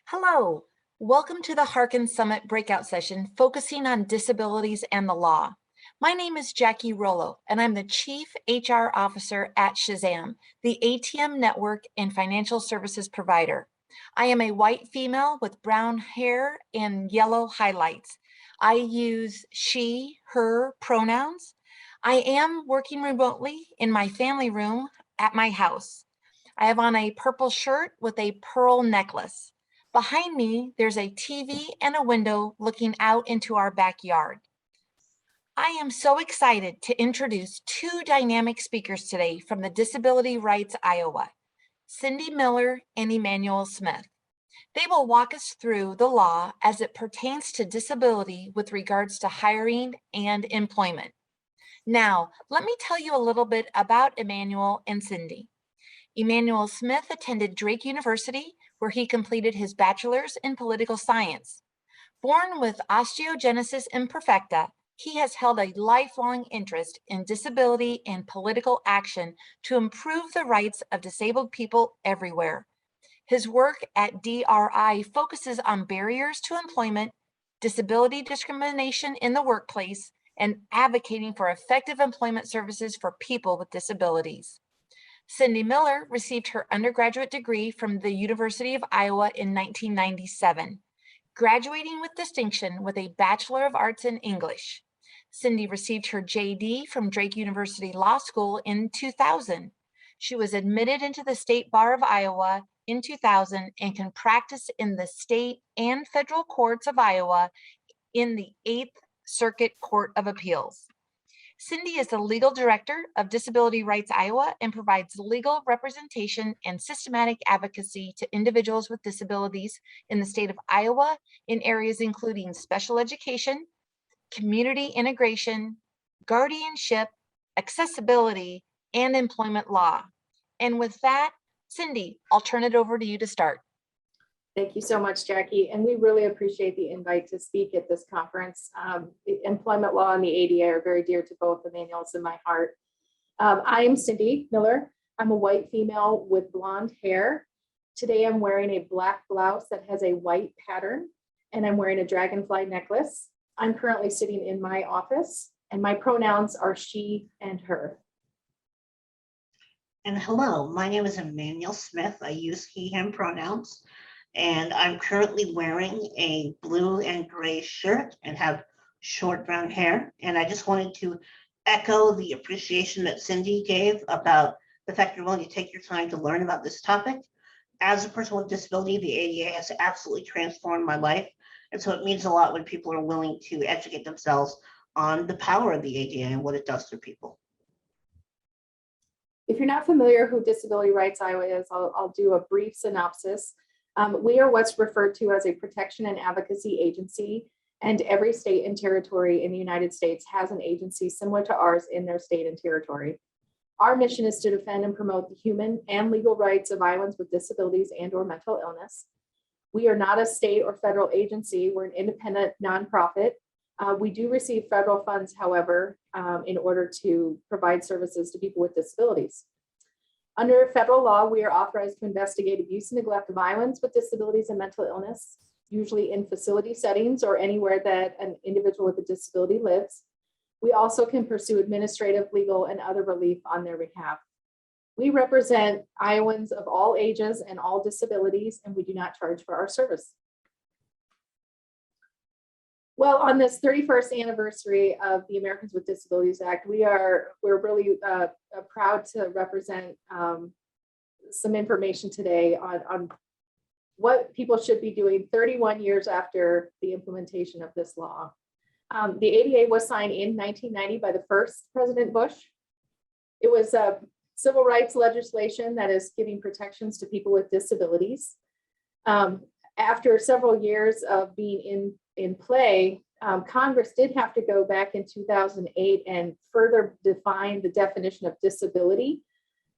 Hello, welcome to the Harkin Summit breakout session focusing on disabilities and the law. My name is Jackie Rollo, and I'm the Chief HR Officer at Shazam, the ATM network and financial services provider. I am a white female with brown hair and yellow highlights. I use she, her pronouns. I am working remotely in my family room at my house. I have on a purple shirt with a pearl necklace. Behind me, there's a TV and a window looking out into our backyard. I am so excited to introduce two dynamic speakers today from the Disability Rights Iowa, Cindy Miller and Emmanuel Smith. They will walk us through the law as it pertains to disability with regards to hiring and employment. Now, let me tell you a little bit about Emmanuel and Cindy. Emmanuel Smith attended Drake University, where he completed his bachelor's in political science. Born with osteogenesis imperfecta, he has held a lifelong interest in disability and political action to improve the rights of disabled people everywhere. His work at DRI focuses on barriers to employment, disability discrimination in the workplace, and advocating for effective employment services for people with disabilities. Cindy Miller received her undergraduate degree from the University of Iowa in 1997, graduating with distinction with a Bachelor of Arts in English. Cindy received her JD from Drake University Law School in 2000. She was admitted into the State Bar of Iowa in 2000 and can practice in the state and federal courts of Iowa in the 8th Circuit Court of Appeals. Cindy is the legal director of Disability Rights Iowa and provides legal representation and systematic advocacy to individuals with disabilities in the state of Iowa in areas including special education, community integration, guardianship, accessibility, and employment law. And with that, Cindy, I'll turn it over to you to start. Thank you so much, Jackie. And we really appreciate the invite to speak at this conference. Employment law and the ADA are very dear to both Emmanuel's and my heart. I am Cindy Miller. I'm a white female with blonde hair. Today I'm wearing a black blouse that has a white pattern, and I'm wearing a dragonfly necklace. I'm currently sitting in my office, and my pronouns are she and her. And hello, my name is Emmanuel Smith. I use he, him pronouns. And I'm currently wearing a blue and gray shirt and have short brown hair. And I just wanted to echo the appreciation that Cindy gave about the fact you're willing to take your time to learn about this topic. As a person with disability, the ADA has absolutely transformed my life. And so it means a lot when people are willing to educate themselves on the power of the ADA and what it does for people. If you're not familiar who Disability Rights Iowa is, I'll do a brief synopsis. We are what's referred to as a protection and advocacy agency, and every state and territory in the United States has an agency similar to ours in their state and territory. Our mission is to defend and promote the human and legal rights of Iowans with disabilities and/or mental illness. We are not a state or federal agency. We're an independent nonprofit. We do receive federal funds, however, in order to provide services to people with disabilities. Under federal law, we are authorized to investigate abuse and neglect of Iowans with disabilities and mental illness, usually in facility settings or anywhere that an individual with a disability lives. We also can pursue administrative, legal, and other relief on their behalf. We represent Iowans of all ages and all disabilities, and we do not charge for our service. Well, on this 31st anniversary of the Americans with Disabilities Act, we're really proud to represent some information today on what people should be doing 31 years after the implementation of this law. The ADA was signed in 1990 by the first President Bush. It was a civil rights legislation that is giving protections to people with disabilities. After several years of being in play, Congress did have to go back in 2008 and further define the definition of disability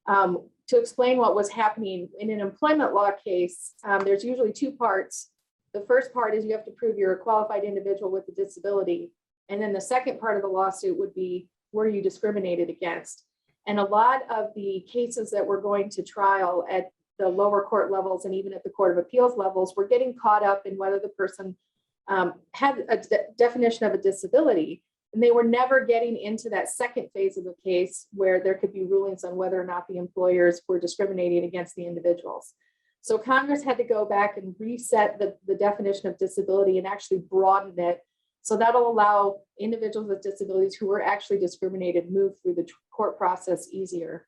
to explain what was happening. In an employment law case, there's usually two parts. The first part is you have to prove you're a qualified individual with a disability. And then the second part of the lawsuit would be, were you discriminated against? And a lot of the cases that were going to trial at the lower court levels and even at the Court of Appeals levels, were getting caught up in whether the person had a definition of a disability. And they were never getting into that second phase of the case where there could be rulings on whether or not the employers were discriminating against the individuals. So Congress had to go back and reset the definition of disability and actually broaden it. So that'll allow individuals with disabilities who were actually discriminated move through the court process easier.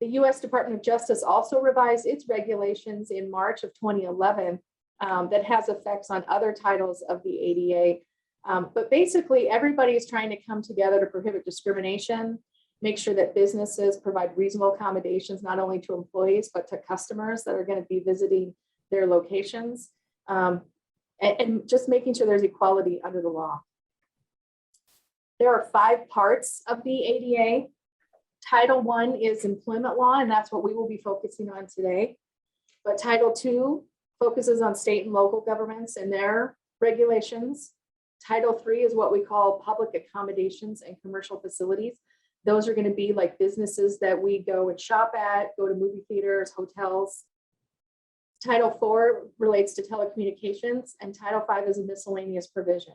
The US Department of Justice also revised its regulations in March of 2011 that has effects on other titles of the ADA. But basically, everybody is trying to come together to prohibit discrimination, make sure that businesses provide reasonable accommodations, not only to employees, but to customers that are going to be visiting their locations, and just making sure there's equality under the law. There are 5 parts of the ADA. Title I is employment law, and that's what we will be focusing on today. But Title II focuses on state and local governments and their regulations. Title III is what we call public accommodations and commercial facilities. Those are going to be like businesses that we go and shop at, go to movie theaters, hotels. Title IV relates to telecommunications, and Title V is a miscellaneous provision.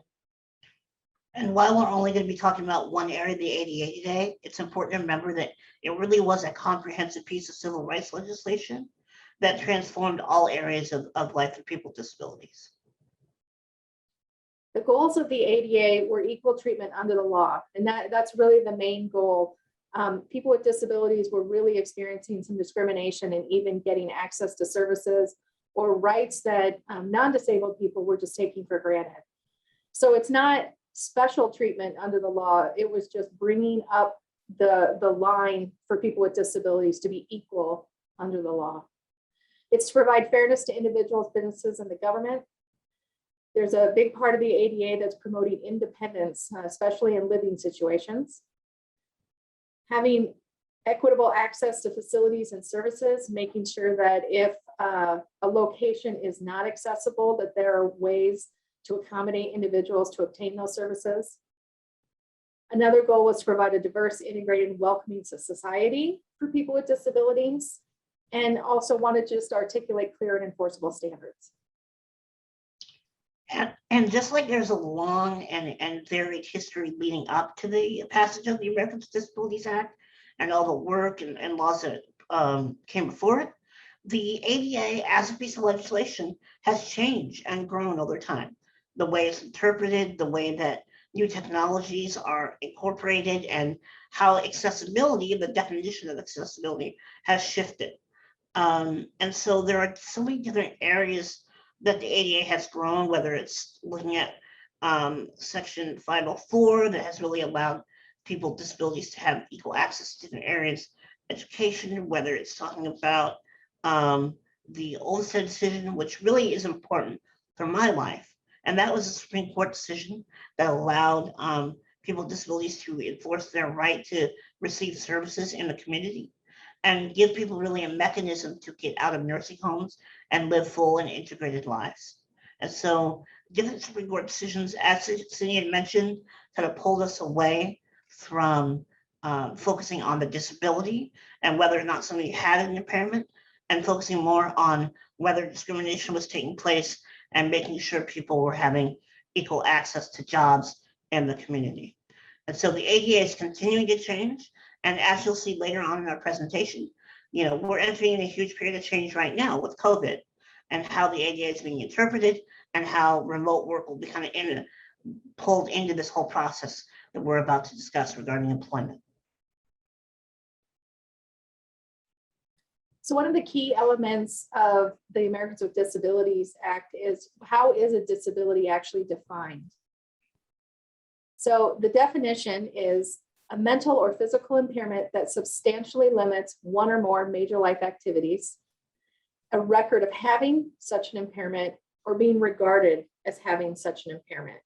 And while we're only going to be talking about one area of the ADA today, it's important to remember that it really was a comprehensive piece of civil rights legislation that transformed all areas of life for people with disabilities. The goals of the ADA were equal treatment under the law, and that's really the main goal. People with disabilities were really experiencing some discrimination and even getting access to services or rights that non-disabled people were just taking for granted. So it's not special treatment under the law, it was just bringing up the line for people with disabilities to be equal under the law. It's to provide fairness to individuals, businesses, and the government. There's a big part of the ADA that's promoting independence, especially in living situations. Having equitable access to facilities and services, making sure that if a location is not accessible, that there are ways to accommodate individuals to obtain those services. Another goal was to provide a diverse, integrated, and welcoming society for people with disabilities, and also wanted to just articulate clear and enforceable standards. And just like there's a long and varied history leading up to the passage of the Americans with Disabilities Act and all the work and laws that came before it, the ADA as a piece of legislation has changed and grown over time. The way it's interpreted, the way that new technologies are incorporated, and how accessibility, the definition of accessibility, has shifted. And so there are so many different areas that the ADA has grown, whether it's looking at Section 504 that has really allowed people with disabilities to have equal access to different areas, education, whether it's talking about the Olmstead decision, which really is important for my life. And that was a Supreme Court decision that allowed people with disabilities to enforce their right to receive services in the community and give people really a mechanism to get out of nursing homes and live full and integrated lives. And so different Supreme Court decisions, as Cindy had mentioned, kind of pulled us away from focusing on the disability and whether or not somebody had an impairment, and focusing more on whether discrimination was taking place and making sure people were having equal access to jobs in the community. And so the ADA is continuing to change. And as you'll see later on in our presentation, you know, we're entering a huge period of change right now with COVID and how the ADA is being interpreted and how remote work will be kind of pulled into this whole process that we're about to discuss regarding employment. So one of the key elements of the Americans with Disabilities Act is how is a disability actually defined? So the definition is a mental or physical impairment that substantially limits one or more major life activities, a record of having such an impairment, or being regarded as having such an impairment.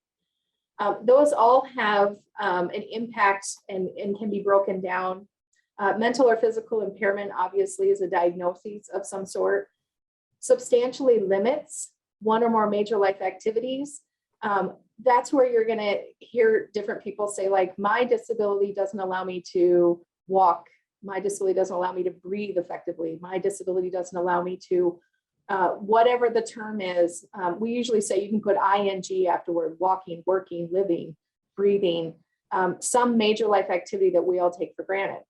Those all have an impact and can be broken down. Mental or physical impairment obviously is a diagnosis of some sort. Substantially limits one or more major life activities. That's where you're going to hear different people say, like, my disability doesn't allow me to walk My disability doesn't allow me to breathe effectively. My disability doesn't allow me to, whatever the term is. We usually say you can put ing afterward: walking, working, living, breathing, some major life activity that we all take for granted.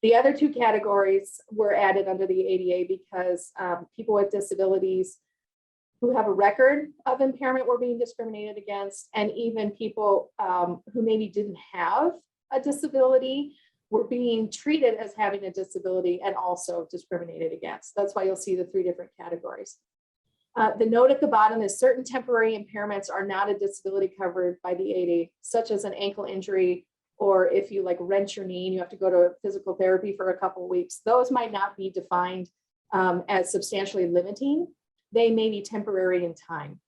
The other two categories were added under the ADA because people with disabilities who have a record of impairment were being discriminated against, and even people who maybe didn't have a disability were being treated as having a disability and also discriminated against. That's why you'll see the three different categories. The note at the bottom is certain temporary impairments are not a disability covered by the ADA, such as an ankle injury, or if you like wrench your knee and you have to go to physical therapy for a couple of weeks. Those might not be defined as substantially limiting. They may be temporary in time.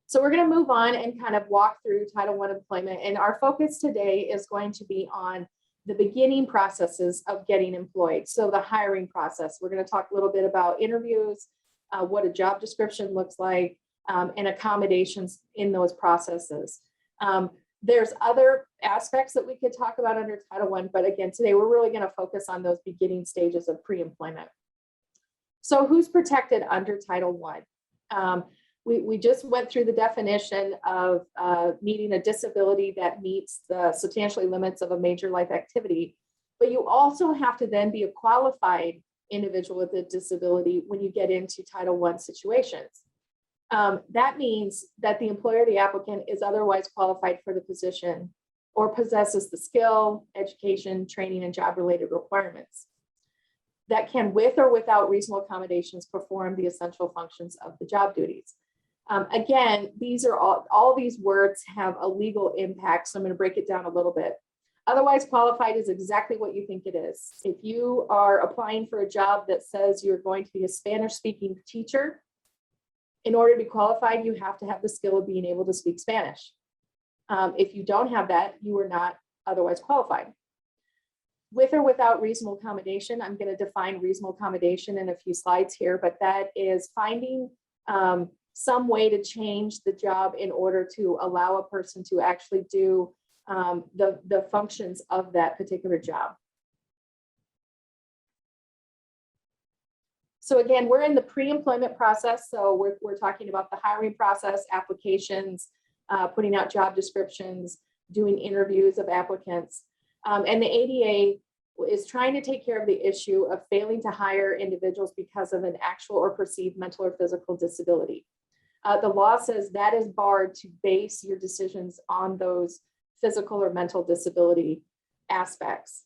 So we're going to move on and kind of walk through Title I employment. And our focus today is going to be on the beginning processes of getting employed. So the hiring process. We're going to talk a little bit about interviews, what a job description looks like, and accommodations in those processes. There's other aspects that we could talk about under Title I, but again, today we're really going to focus on those beginning stages of pre-employment. So who's protected under Title I? We just went through the definition of needing a disability that meets the substantially limits of a major life activity, but you also have to then be a qualified individual with a disability when you get into Title I situations. That means that the employer, the applicant, is otherwise qualified for the position or possesses the skill, education, training, and job-related requirements that can, with or without reasonable accommodations, perform the essential functions of the job duties. Again, these are all these words have a legal impact, so I'm going to break it down a little bit. Otherwise qualified is exactly what you think it is. If you are applying for a job that says you're going to be a Spanish-speaking teacher, in order to be qualified, you have to have the skill of being able to speak Spanish. If you don't have that, you are not otherwise qualified. With or without reasonable accommodation, I'm going to define reasonable accommodation in a few slides here, but that is finding some way to change the job in order to allow a person to actually do the functions of that particular job. So again, we're in the pre-employment process. So we're talking about the hiring process, applications, putting out job descriptions, doing interviews of applicants. And the ADA is trying to take care of the issue of failing to hire individuals because of an actual or perceived mental or physical disability. The law says that is barred to base your decisions on those physical or mental disability aspects.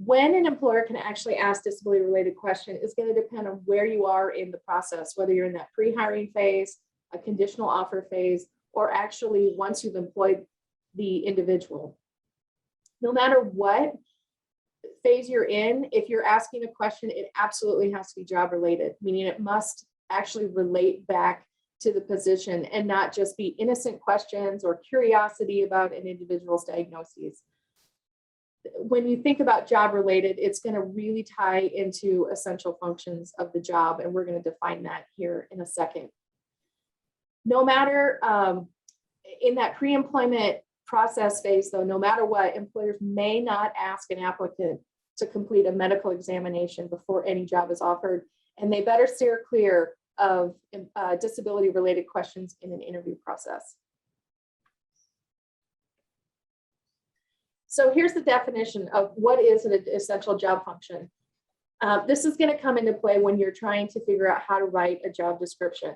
When an employer can actually ask disability-related question is going to depend on where you are in the process, whether you're in that pre-hiring phase, a conditional offer phase, or actually once you've employed the individual. No matter what phase you're in, if you're asking a question, it absolutely has to be job-related, meaning it must actually relate back to the position and not just be innocent questions or curiosity about an individual's diagnoses. When you think about job related, it's going to really tie into essential functions of the job, and we're going to define that here in a second. No matter in that pre-employment process phase, though, no matter what, employers may not ask an applicant to complete a medical examination before any job is offered, and they better steer clear of disability related questions in an interview process. So here's the definition of what is an essential job function. This is going to come into play when you're trying to figure out how to write a job description.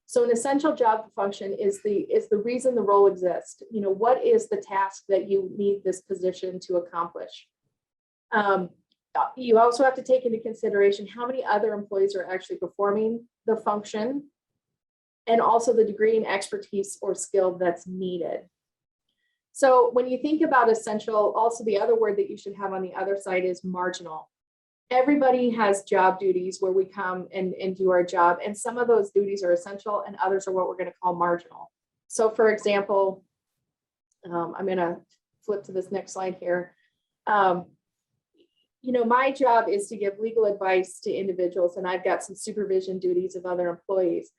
So an essential job function is the reason the role exists. You know, what is the task that you need this position to accomplish? You also have to take into consideration how many other employees are actually performing the function, and also the degree and expertise or skill that's needed. So when you think about essential, also the other word that you should have on the other side is marginal. Everybody has job duties where we come and do our job, and some of those duties are essential and others are what we're going to call marginal. So for example, I'm going to flip to this next slide here. You know, my job is to give legal advice to individuals, and I've got some supervision duties of other employees.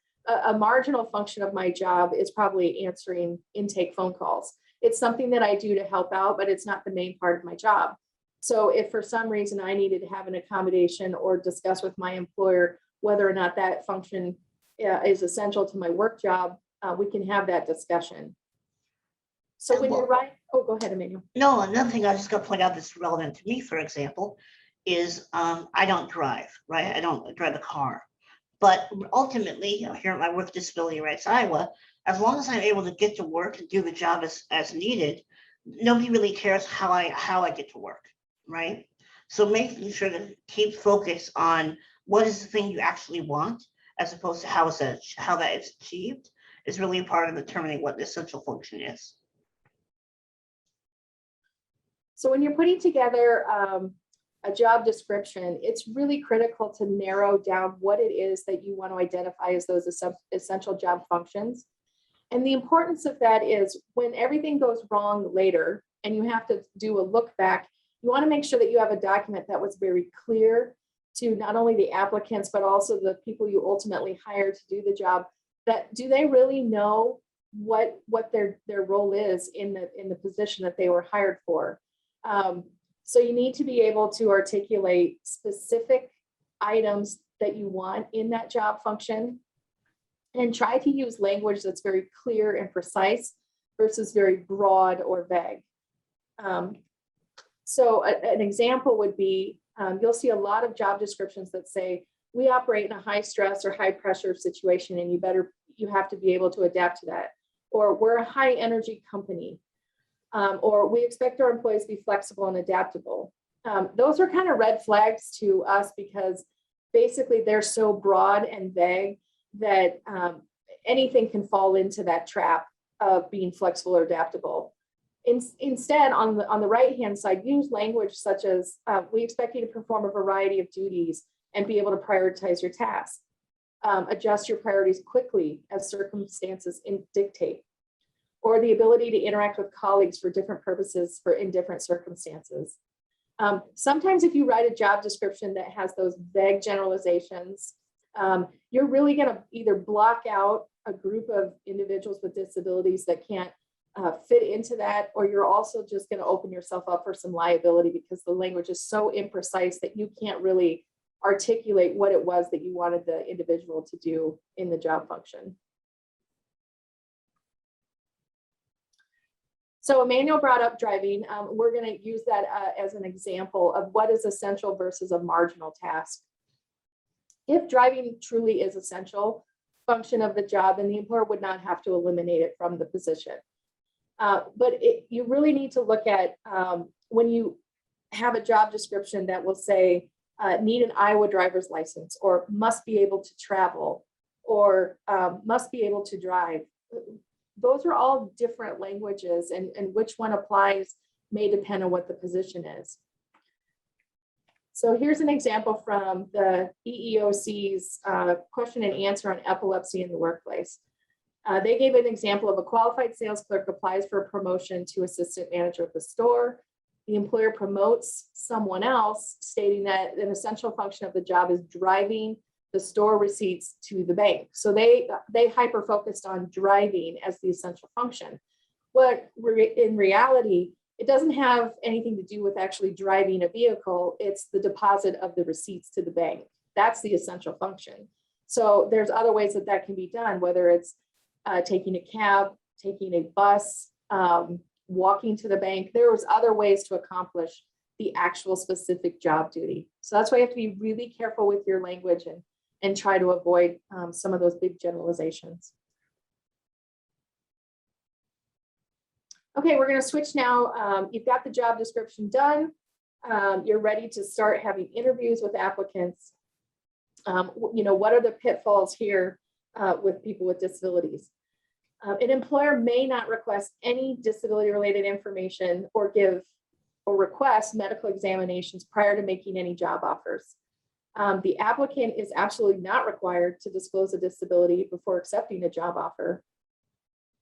A marginal function of my job is probably answering intake phone calls. It's something that I do to help out, but it's not the main part of my job. So if for some reason I needed to have an accommodation or discuss with my employer whether or not that function is essential to my work job, we can have that discussion. So when you're right, oh, go ahead, Emmanuel. No, another thing I was just going to point out that's relevant to me, for example, is I don't drive, right? I don't drive a car. But ultimately, here at my Work Disability Rights Iowa, as long as I'm able to get to work and do the job as needed, nobody really cares how I get to work, right? So making sure to keep focus on what is the thing you actually want, as opposed to how that is achieved, is really a part of determining what the essential function is. So when you're putting together a job description, it's really critical to narrow down what it is that you want to identify as those essential job functions. And the importance of that is when everything goes wrong later and you have to do a look back, you want to make sure that you have a document that was very clear to not only the applicants, but also the people you ultimately hire to do the job, that do they really know what their role is in the position that they were hired for. So you need to be able to articulate specific items that you want in that job function and try to use language that's very clear and precise versus very broad or vague. So an example would be, you'll see a lot of job descriptions that say, we operate in a high stress or high pressure situation and you have to be able to adapt to that. Or we're a high energy company. Or we expect our employees to be flexible and adaptable. Those are kind of red flags to us because basically they're so broad and vague that anything can fall into that trap of being flexible or adaptable. Instead, on the right-hand side, use language such as, we expect you to perform a variety of duties and be able to prioritize your tasks. Adjust your priorities quickly as circumstances dictate. Or the ability to interact with colleagues for different purposes in different circumstances. Sometimes if you write a job description that has those vague generalizations, you're really going to either block out a group of individuals with disabilities that can't fit into that, or you're also just going to open yourself up for some liability because the language is so imprecise that you can't really articulate what it was that you wanted the individual to do in the job function. So Emmanuel brought up driving. We're going to use that as an example of what is essential versus a marginal task. If driving truly is essential function of the job, then the employer would not have to eliminate it from the position. But you really need to look at when you have a job description that will say need an Iowa driver's license, or must be able to travel, or must be able to drive. Those are all different languages, and which one applies may depend on what the position is. So here's an example from the EEOC's question and answer on epilepsy in the workplace. They gave an example of a qualified sales clerk applies for a promotion to assistant manager at the store. The employer promotes someone else, stating that an essential function of the job is driving the store receipts to the bank. So they hyper focused on driving as the essential function. But in reality, it doesn't have anything to do with actually driving a vehicle. It's the deposit of the receipts to the bank. That's the essential function. So there's other ways that can be done, whether it's taking a cab, taking a bus, walking to the bank. There was other ways to accomplish the actual specific job duty. So that's why you have to be really careful with your language and try to avoid some of those big generalizations. Okay, we're going to switch now. You've got the job description done. You're ready to start having interviews with applicants. What are the pitfalls here with people with disabilities? An employer may not request any disability-related information or request medical examinations prior to making any job offers. The applicant is absolutely not required to disclose a disability before accepting a job offer.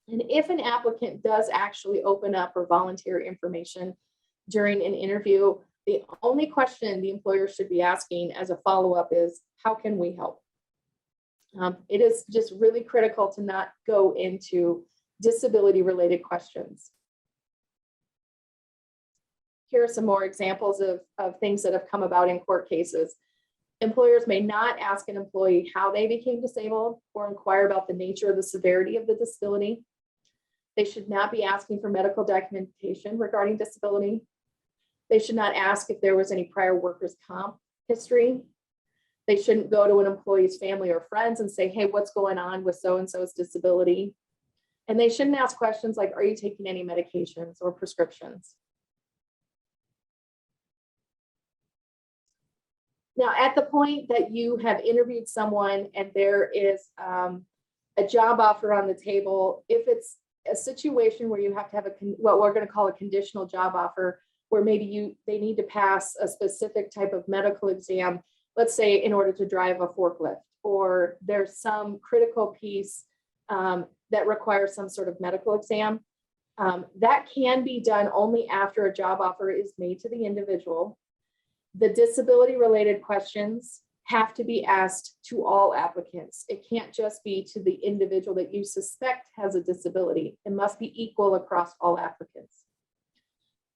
And if an applicant does actually open up or volunteer information during an interview, the only question the employer should be asking as a follow-up is, how can we help? It is just really critical to not go into disability-related questions. here are some more examples of things that have come about in court cases. Employers may not ask an employee how they became disabled or inquire about the nature or the severity of the disability. They should not be asking for medical documentation regarding disability. They should not ask if there was any prior workers' comp history. They shouldn't go to an employee's family or friends and say, hey, what's going on with so-and-so's disability? And they shouldn't ask questions like, are you taking any medications or prescriptions? Now, at the point that you have interviewed someone and there is a job offer on the table, if it's a situation where you have to have what we're going to call a conditional job offer, where maybe they need to pass a specific type of medical exam, let's say in order to drive a forklift, or there's some critical piece that requires some sort of medical exam, that can be done only after a job offer is made to the individual. The disability related questions have to be asked to all applicants. It can't just be to the individual that you suspect has a disability. It must be equal across all applicants.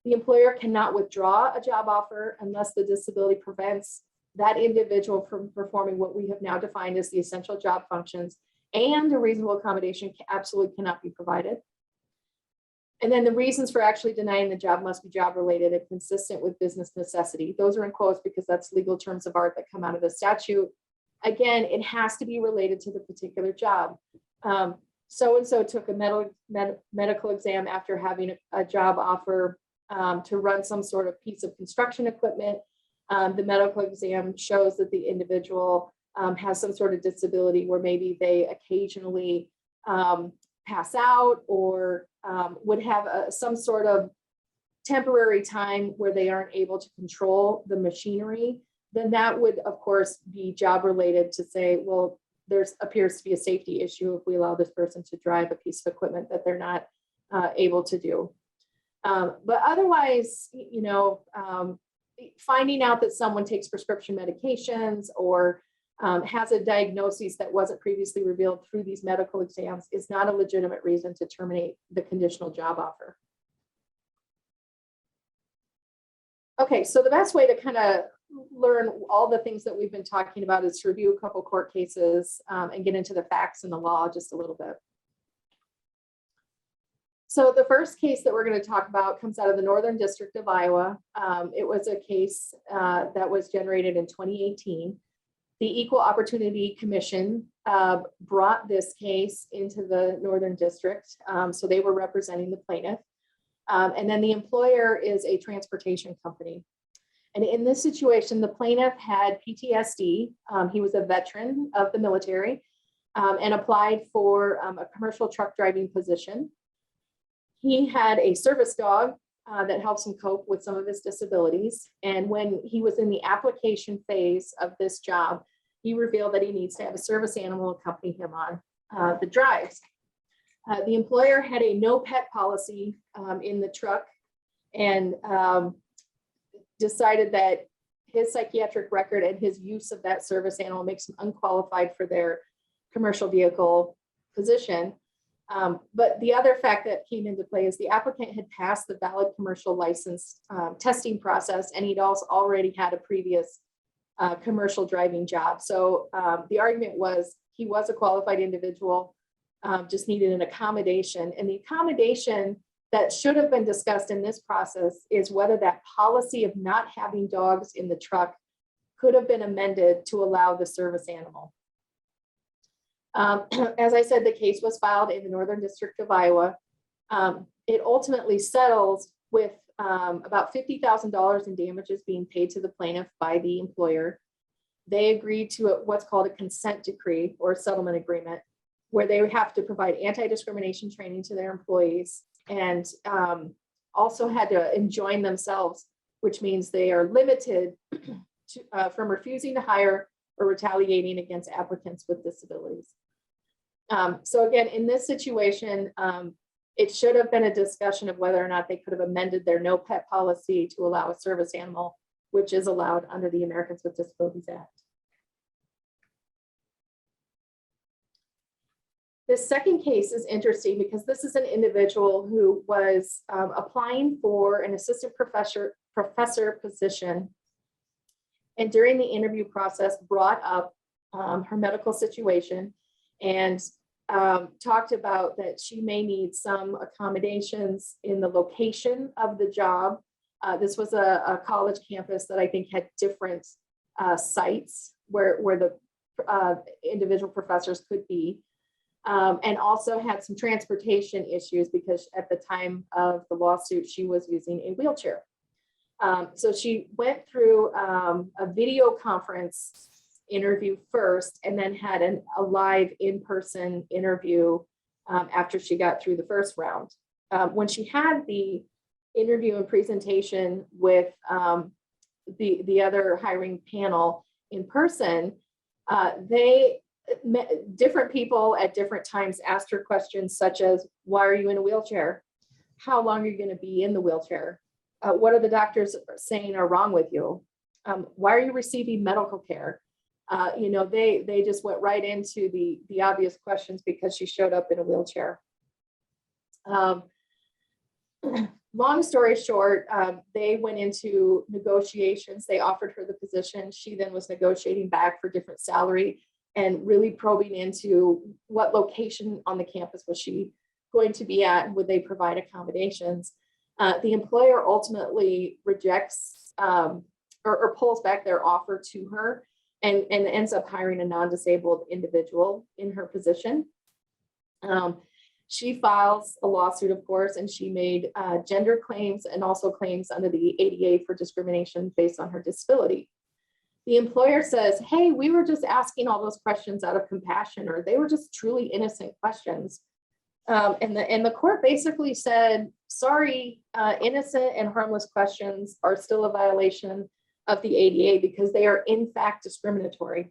The employer cannot withdraw a job offer unless the disability prevents that individual from performing what we have now defined as the essential job functions, and a reasonable accommodation absolutely cannot be provided. And then the reasons for actually denying the job must be job related and consistent with business necessity. Those are in quotes because that's legal terms of art that come out of the statute. Again, it has to be related to the particular job. So-and-so took a medical exam after having a job offer to run some sort of piece of construction equipment. The medical exam shows that the individual has some sort of disability where maybe they occasionally pass out or would have some sort of temporary time where they aren't able to control the machinery, then that would, of course, be job related to say, well, there appears to be a safety issue if we allow this person to drive a piece of equipment that they're not able to do. But otherwise, finding out that someone takes prescription medications or has a diagnosis that wasn't previously revealed through these medical exams is not a legitimate reason to terminate the conditional job offer. Okay, so the best way to kind of learn all the things that we've been talking about is to review a couple court cases and get into the facts and the law just a little bit. So the first case that we're going to talk about comes out of the Northern District of Iowa. It was a case that was generated in 2018. The Equal Opportunity Commission brought this case into the Northern District. So they were representing the plaintiff. And then the employer is a transportation company. And in this situation, the plaintiff had PTSD. He was a veteran of the military and applied for a commercial truck driving position. He had a service dog that helps him cope with some of his disabilities. And when he was in the application phase of this job, he revealed that he needs to have a service animal accompany him on the drives. The employer had a no pet policy in the truck and decided that his psychiatric record and his use of that service animal makes him unqualified for their commercial vehicle position. But the other fact that came into play is the applicant had passed the valid commercial license testing process, and he'd also already had a previous commercial driving job. So the argument was he was a qualified individual, just needed an accommodation. And the accommodation that should have been discussed in this process is whether that policy of not having dogs in the truck could have been amended to allow the service animal. As I said, the case was filed in the Northern District of Iowa. It ultimately settles with about $50,000 in damages being paid to the plaintiff by the employer. They agreed to what's called a consent decree or settlement agreement, where they would have to provide anti-discrimination training to their employees and also had to enjoin themselves, which means they are limited from refusing to hire or retaliating against applicants with disabilities. So again, in this situation, it should have been a discussion of whether or not they could have amended their no pet policy to allow a service animal, which is allowed under the Americans with Disabilities Act. This second case is interesting because this is an individual who was applying for an assistant professor position. And during the interview process, brought up her medical situation and talked about that she may need some accommodations in the location of the job. This was a college campus that I think had different sites where the individual professors could be, and also had some transportation issues because at the time of the lawsuit, she was using a wheelchair. So she went through a video conference interview first, and then had a live in-person interview after she got through the first round. When she had the interview and presentation with the other hiring panel in person, different people at different times asked her questions such as, why are you in a wheelchair? How long are you going to be in the wheelchair? What are the doctors saying are wrong with you? Why are you receiving medical care? They just went right into the obvious questions because she showed up in a wheelchair. Long story short, they went into negotiations. They offered her the position. She then was negotiating back for different salary and really probing into what location on the campus was she going to be at, and would they provide accommodations. The employer ultimately rejects or pulls back their offer to her and ends up hiring a non-disabled individual in her position. She files a lawsuit, of course, and she made gender claims and also claims under the ADA for discrimination based on her disability. The employer says, hey, we were just asking all those questions out of compassion, or they were just truly innocent questions. And the court basically said, sorry, innocent and harmless questions are still a violation of the ADA because they are in fact discriminatory.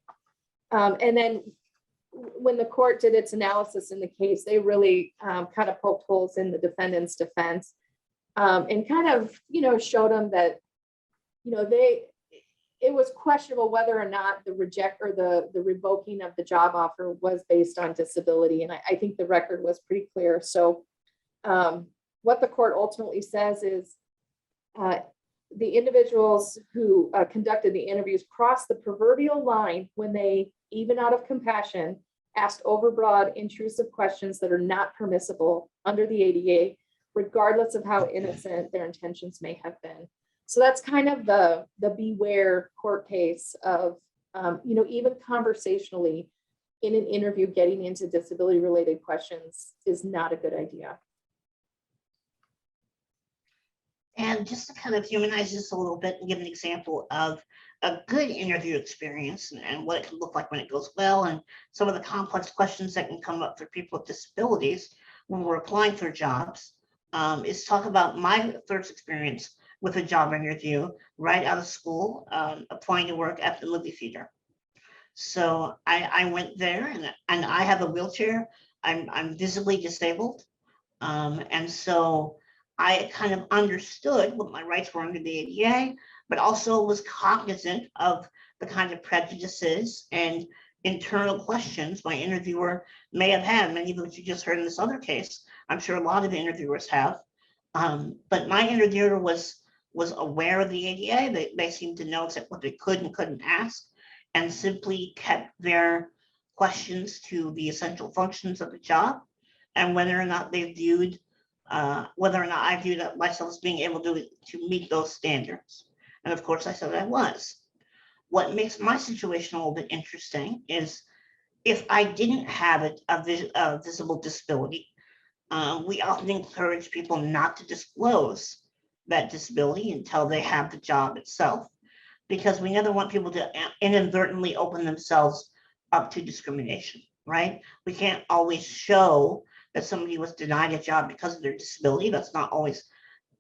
And then when the court did its analysis in the case, they really kind of poked holes in the defendant's defense and kind of, showed them that, it was questionable whether or not the revoking of the job offer was based on disability. And I think the record was pretty clear. So what the court ultimately says is the individuals who conducted the interviews crossed the proverbial line when they, even out of compassion, asked overbroad, intrusive questions that are not permissible under the ADA, regardless of how innocent their intentions may have been. So that's kind of the beware court case of, even conversationally in an interview, getting into disability related questions is not a good idea. And just to kind of humanize this a little bit and give an example of a good interview experience and what it can look like when it goes well, and some of the complex questions that can come up for people with disabilities when we're applying for jobs, is talk about my first experience with a job interview right out of school, applying to work at the movie theater. So I went there, and I have a wheelchair. I'm visibly disabled. And so I kind of understood what my rights were under the ADA, but also was cognizant of the kind of prejudices and internal questions my interviewer may have had, many of which you just heard in this other case. I'm sure a lot of interviewers have. But my interviewer was aware of the ADA. They seemed to know what they could and couldn't ask, and simply kept their questions to the essential functions of the job and whether or not I viewed myself as being able to meet those standards. And of course, I said I was. What makes my situation a little bit interesting is if I didn't have a visible disability, we often encourage people not to disclose that disability until they have the job itself, because we never want people to inadvertently open themselves up to discrimination, right? We can't always show that somebody was denied a job because of their disability. That's not always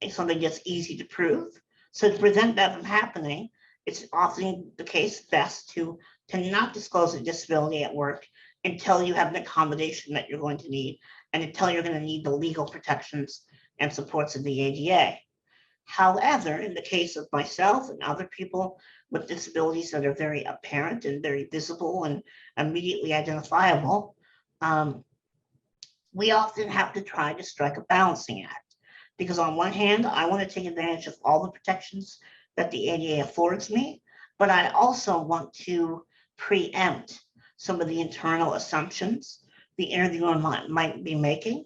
something that's easy to prove. So to prevent that from happening, it's often the case best to not disclose a disability at work until you have an accommodation that you're going to need and until you're going to need the legal protections and supports of the ADA. However, in the case of myself and other people with disabilities that are very apparent and very visible and immediately identifiable, we often have to try to strike a balancing act Because on one hand, I want to take advantage of all the protections that the ADA affords me, but I also want to preempt some of the internal assumptions the interviewer might be making.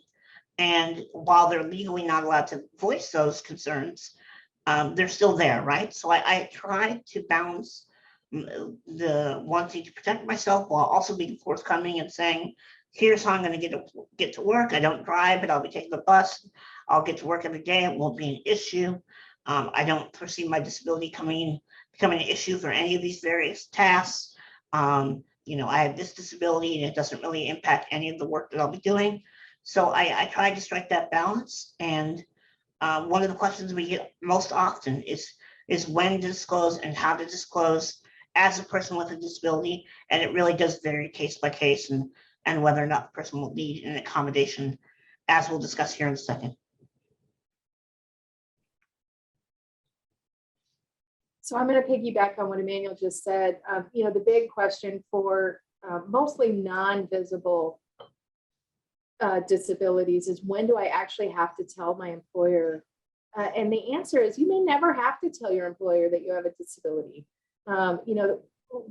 And while they're legally not allowed to voice those concerns, they're still there, right? So I try to balance the wanting to protect myself while also being forthcoming and saying, here's how I'm going to get to work. I don't drive, but I'll be taking the bus. I'll get to work every day. It won't be an issue. I don't foresee my disability becoming an issue for any of these various tasks. You know, I have this disability and it doesn't really impact any of the work that I'll be doing. So I try to strike that balance. And one of the questions we get most often is when to disclose and how to disclose as a person with a disability. And it really does vary case by case and whether or not the person will need an accommodation, as we'll discuss here in a second. So I'm going to piggyback on what Emmanuel just said. You know, the big question for mostly non-visible disabilities is, when do I actually have to tell my employer? And the answer is, you may never have to tell your employer that you have a disability. You know,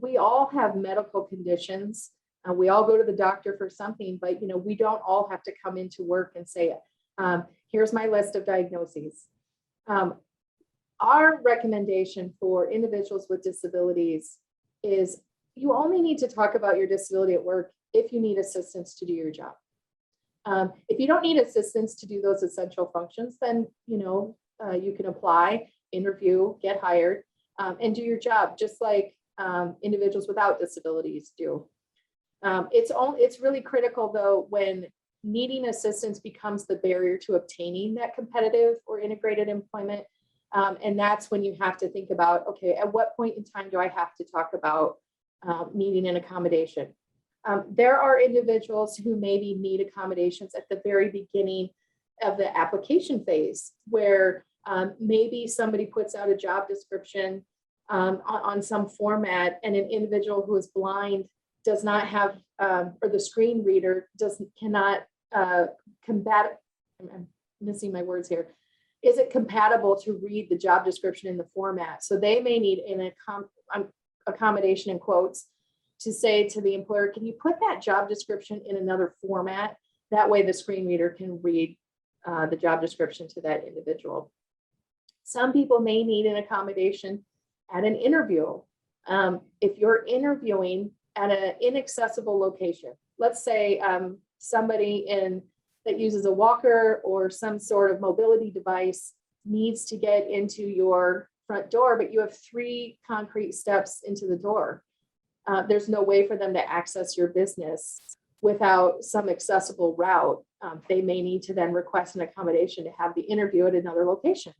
we all have medical conditions. We all go to the doctor for something, but, you know, we don't all have to come into work and say, here's my list of diagnoses. Our recommendation for individuals with disabilities is, you only need to talk about your disability at work if you need assistance to do your job. If you don't need assistance to do those essential functions, then, you know, you can apply, interview, get hired, and do your job just like individuals without disabilities do. It's really critical, though, when needing assistance becomes the barrier to obtaining that competitive or integrated employment. And that's when you have to think about, okay, at what point in time do I have to talk about needing an accommodation? There are individuals who maybe need accommodations at the very beginning of the application phase, where maybe somebody puts out a job description on some format, and an individual who is blind does not have, or the screen reader cannot combat, I'm missing my words here. Is it compatible to read the job description in the format? So they may need an accommodation in quotes to say to the employer, can you put that job description in another format? That way the screen reader can read the job description to that individual. Some people may need an accommodation at an interview. If you're interviewing at an inaccessible location, let's say somebody that uses a walker or some sort of mobility device needs to get into your front door, but you have 3 concrete steps into the door. There's no way for them to access your business without some accessible route. They may need to then request an accommodation to have the interview at another location.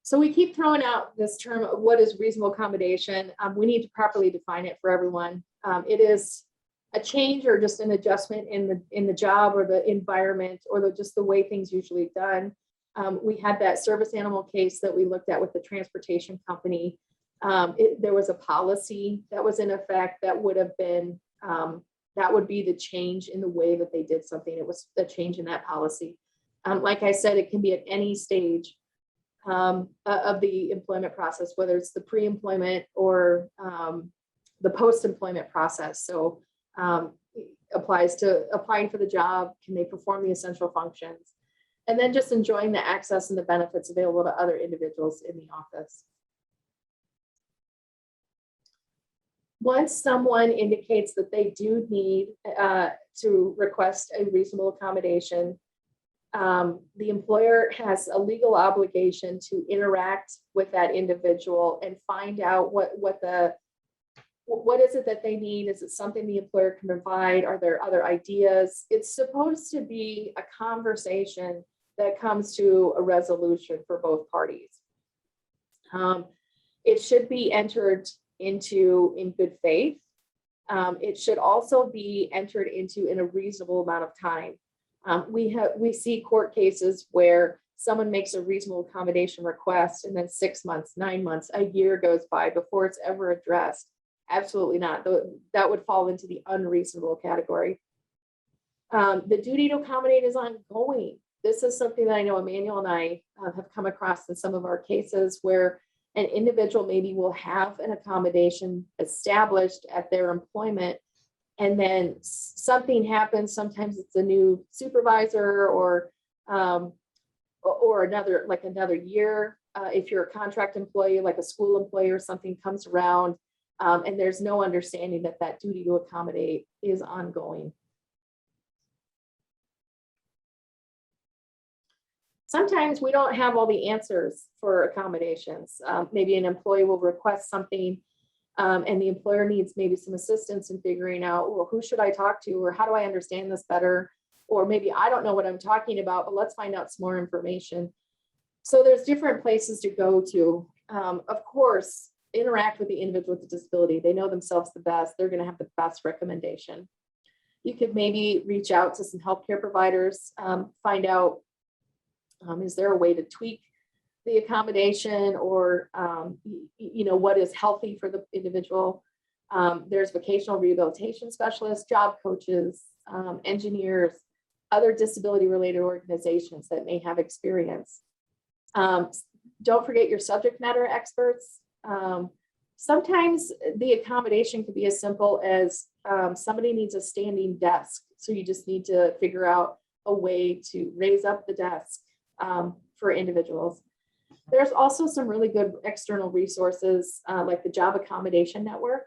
So we keep throwing out this term of what is reasonable accommodation. We need to properly define it for everyone. It is a change or just an adjustment in the job or the environment or just the way things usually done. We had that service animal case that we looked at with the transportation company. There was a policy that was in effect that would have been, that would be the change in the way that they did something. It was the change in that policy. Like I said, it can be at any stage of the employment process, whether it's the pre-employment or the post-employment process. So applies to applying for the job, can they perform the essential functions, and then just enjoying the access and the benefits available to other individuals in the office. Once someone indicates that they do need to request a reasonable accommodation, the employer has a legal obligation to interact with that individual and find out what is it that they need? Is it something the employer can provide? Are there other ideas? It's supposed to be a conversation that comes to a resolution for both parties. It should be entered into in good faith. It should also be entered into in a reasonable amount of time. We see court cases where someone makes a reasonable accommodation request and then 6 months, 9 months, a year goes by before it's ever addressed. Absolutely not. That would fall into the unreasonable category. The duty to accommodate is ongoing. This is something that I know Emmanuel and I have come across in some of our cases where an individual maybe will have an accommodation established at their employment, and then something happens. Sometimes it's a new supervisor or another year. If you're a contract employee, like a school employee or something comes around, and there's no understanding that that duty to accommodate is ongoing. Sometimes we don't have all the answers for accommodations. Maybe an employee will request something, and the employer needs maybe some assistance in figuring out, well, who should I talk to, or how do I understand this better? Or maybe I don't know what I'm talking about, but let's find out some more information. So there's different places to go to. Of course, interact with the individual with a disability. They know themselves the best. They're going to have the best recommendation. You could maybe reach out to some healthcare providers, find out, is there a way to tweak the accommodation, or what is healthy for the individual? There's vocational rehabilitation specialists, job coaches, engineers, other disability related organizations that may have experience. Don't forget your subject matter experts. Sometimes the accommodation could be as simple as somebody needs a standing desk. So you just need to figure out a way to raise up the desk for individuals. There's also some really good external resources like the Job Accommodation Network.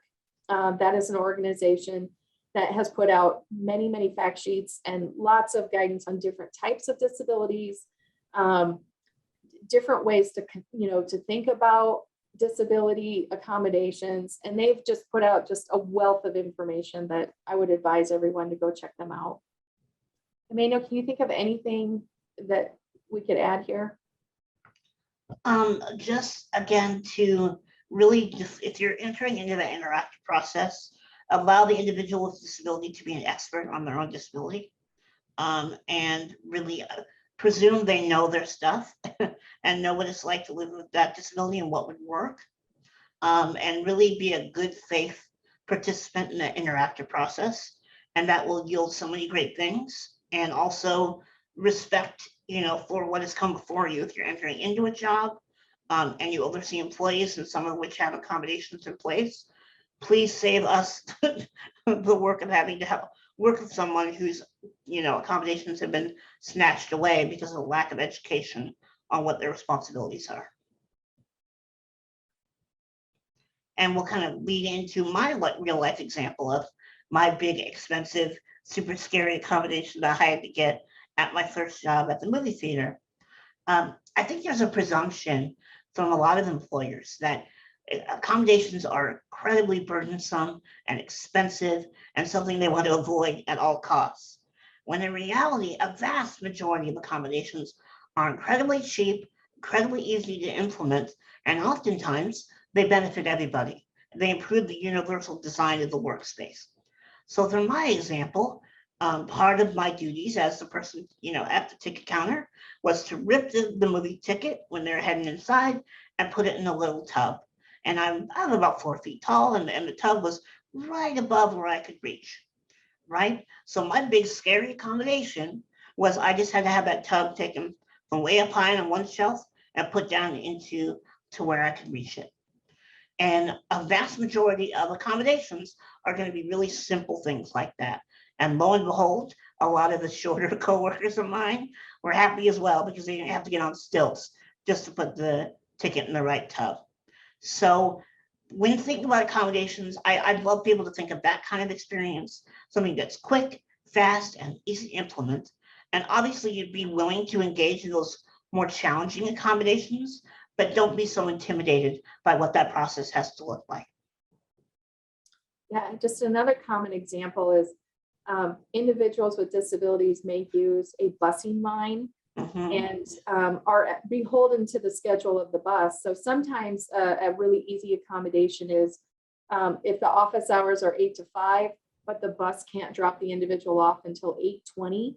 That is an organization that has put out many, many fact sheets and lots of guidance on different types of disabilities, different ways to think about disability accommodations. And they've just put out just a wealth of information that I would advise everyone to go check them out. Emmanuel, can you think of anything that we could add here? Just again, to really just, if you're entering into the interactive process, allow the individual with disability to be an expert on their own disability, and really presume they know their stuff and know what it's like to live with that disability and what would work, and really be a good faith participant in the interactive process. And that will yield so many great things. And also respect, for what has come before you. If you're entering into a job and you oversee employees, and some of which have accommodations in place, please save us the work of having to work with someone whose, accommodations have been snatched away because of a lack of education on what their responsibilities are. And we'll kind of lead into my real life example of my big, expensive, super scary accommodation that I had to get at my first job at the movie theater. I think there's a presumption from a lot of employers that accommodations are incredibly burdensome and expensive and something they want to avoid at all costs. When in reality, a vast majority of accommodations are incredibly cheap, incredibly easy to implement, and oftentimes they benefit everybody. They improve the universal design of the workspace. So for my example, part of my duties as the person, at the ticket counter was to rip the movie ticket when they're heading inside and put it in a little tub. And I'm about 4 feet tall, and the tub was right above where I could reach, right? So my big scary accommodation was I just had to have that tub taken from way up high on one shelf and put down to where I could reach it. And a vast majority of accommodations are going to be really simple things like that. And lo and behold, a lot of the shorter coworkers of mine were happy as well, because they didn't have to get on stilts just to put the ticket in the right tub. So when thinking about accommodations, I'd love people to think of that kind of experience, something that's quick, fast, and easy to implement. And obviously you'd be willing to engage in those more challenging accommodations, but don't be so intimidated by what that process has to look like. Yeah, just another common example is individuals with disabilities may use a busing line and are beholden to the schedule of the bus. So sometimes a really easy accommodation is if the office hours are 8 to 5, but the bus can't drop the individual off until 8:20,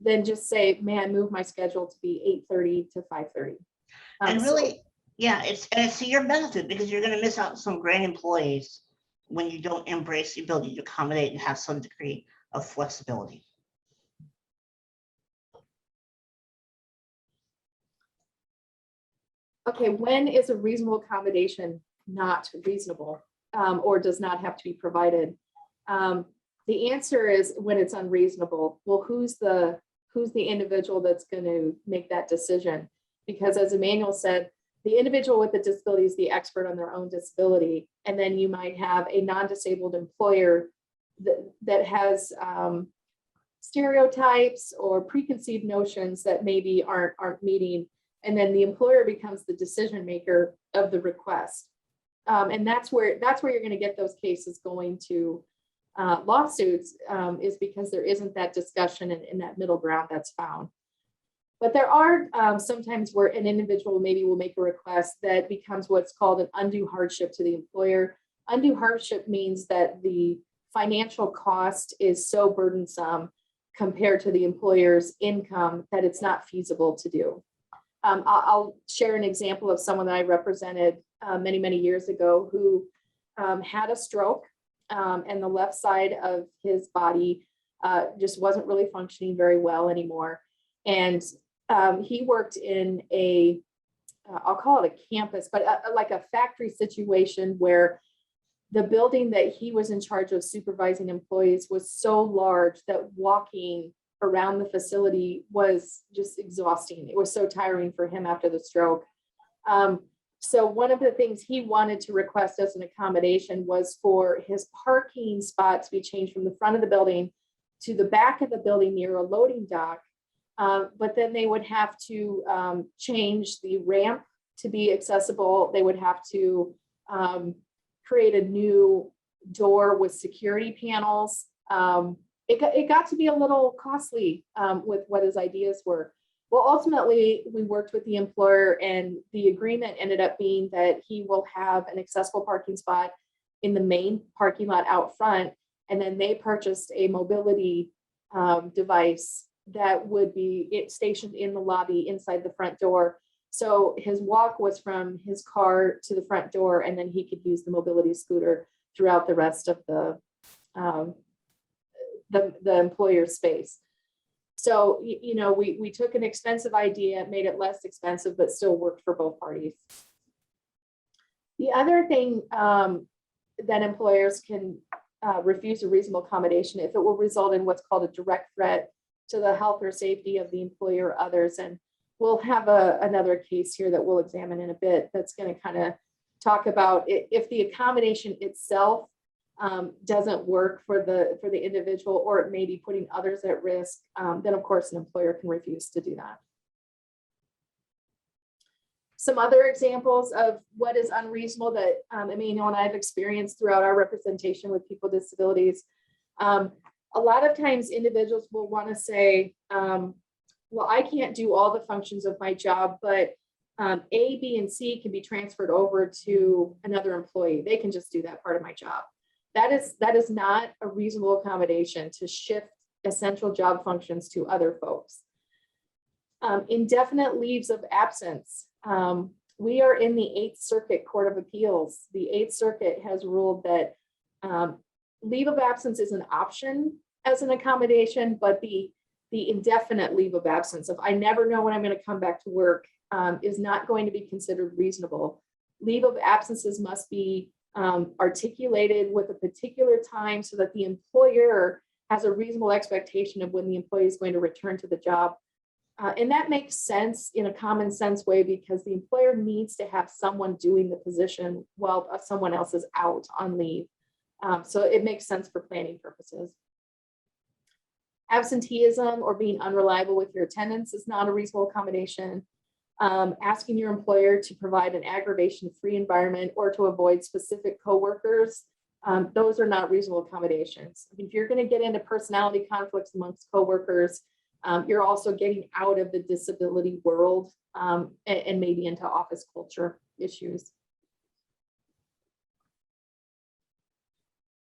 then just say, may I move my schedule to be 8:30 to 5:30. And really, yeah, it's to your benefit, because you're going to miss out on some great employees when you don't embrace the ability to accommodate and have some degree of flexibility. Okay, when is a reasonable accommodation not reasonable, or does not have to be provided? The answer is when it's unreasonable. Well, who's the individual that's going to make that decision? Because as Emmanuel said, the individual with the disability is the expert on their own disability. And then you might have a non-disabled employer that has stereotypes or preconceived notions that maybe aren't meeting. And then the employer becomes the decision maker of the request. And that's where you're going to get those cases going to lawsuits, is because there isn't that discussion in that middle ground that's found. But there are sometimes where an individual maybe will make a request that becomes what's called an undue hardship to the employer. Undue hardship means that the financial cost is so burdensome compared to the employer's income that it's not feasible to do. I'll share an example of someone that I represented many, many years ago who had a stroke, and the left side of his body just wasn't really functioning very well anymore. And he worked in I'll call it a campus, but like a factory situation where the building that he was in charge of supervising employees was so large that walking around the facility was just exhausting. It was so tiring for him after the stroke. So one of the things he wanted to request as an accommodation was for his parking spot to be changed from the front of the building to the back of the building near a loading dock. But then they would have to change the ramp to be accessible. They would have to create a new door with security panels. It got to be a little costly with what his ideas were. Well, ultimately, we worked with the employer, and the agreement ended up being that he will have an accessible parking spot in the main parking lot out front. And then they purchased a mobility device that would be stationed in the lobby inside the front door. So his walk was from his car to the front door, and then he could use the mobility scooter throughout the rest of the employer's space. So, we took an expensive idea, made it less expensive, but still worked for both parties. The other thing that employers can refuse a reasonable accommodation if it will result in what's called a direct threat to the health or safety of the employer or others. And we'll have another case here that we'll examine in a bit that's going to kind of talk about if the accommodation itself doesn't work for the individual, or it may be putting others at risk, then of course an employer can refuse to do that. Some other examples of what is unreasonable that Emmanuel and I have experienced throughout our representation with people with disabilities. A lot of times individuals will want to say, well, I can't do all the functions of my job, but A, B, and C can be transferred over to another employee. They can just do that part of my job. That is not a reasonable accommodation to shift essential job functions to other folks. Indefinite leaves of absence. We are in the 8th Circuit Court of Appeals. The 8th Circuit has ruled that leave of absence is an option as an accommodation, but the indefinite leave of absence, if I never know when I'm going to come back to work, is not going to be considered reasonable. Leave of absences must be articulated with a particular time so that the employer has a reasonable expectation of when the employee is going to return to the job. And that makes sense in a common sense way, because the employer needs to have someone doing the position while someone else is out on leave. So it makes sense for planning purposes. Absenteeism or being unreliable with your attendance is not a reasonable accommodation. Asking your employer to provide an aggravation-free environment or to avoid specific coworkers, those are not reasonable accommodations. If you're going to get into personality conflicts amongst coworkers, you're also getting out of the disability world and maybe into office culture issues.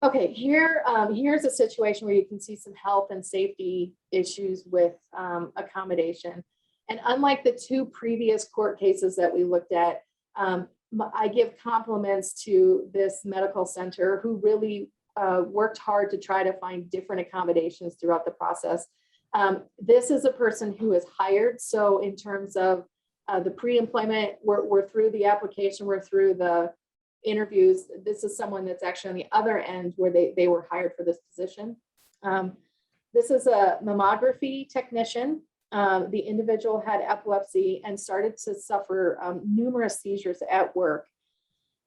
Okay, here's a situation where you can see some health and safety issues with accommodation. And unlike the 2 previous court cases that we looked at, I give compliments to this medical center who really worked hard to try to find different accommodations throughout the process. This is a person who is hired. So in terms of The pre-employment, we're through the application, we're through the interviews. This is someone that's actually on the other end where they were hired for this position. This is a mammography technician. The individual had epilepsy and started to suffer numerous seizures at work.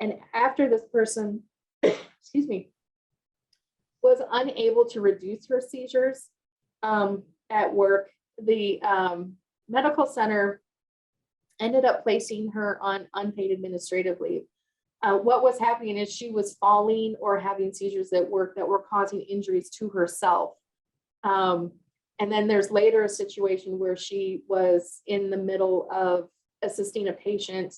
And after this person, excuse me, was unable to reduce her seizures at work, the medical center ended up placing her on unpaid administrative leave. What was happening is she was falling or having seizures at work that were causing injuries to herself. And then there's later a situation where she was in the middle of assisting a patient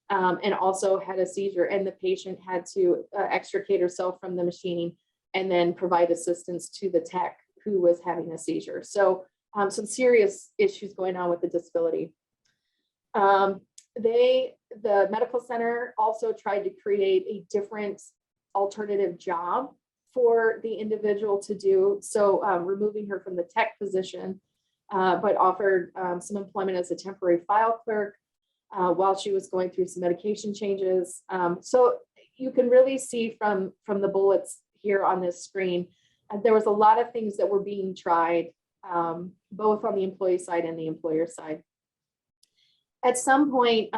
and also had a seizure, and the patient had to extricate herself from the machine and then provide assistance to the tech who was having a seizure. So some serious issues going on with the disability. The medical center also tried to create a different alternative job for the individual to do. So removing her from the tech position, but offered some employment as a temporary file clerk while she was going through some medication changes. So you can really see from the bullets here on this screen, there was a lot of things that were being tried, both on the employee side and the employer side. At some point,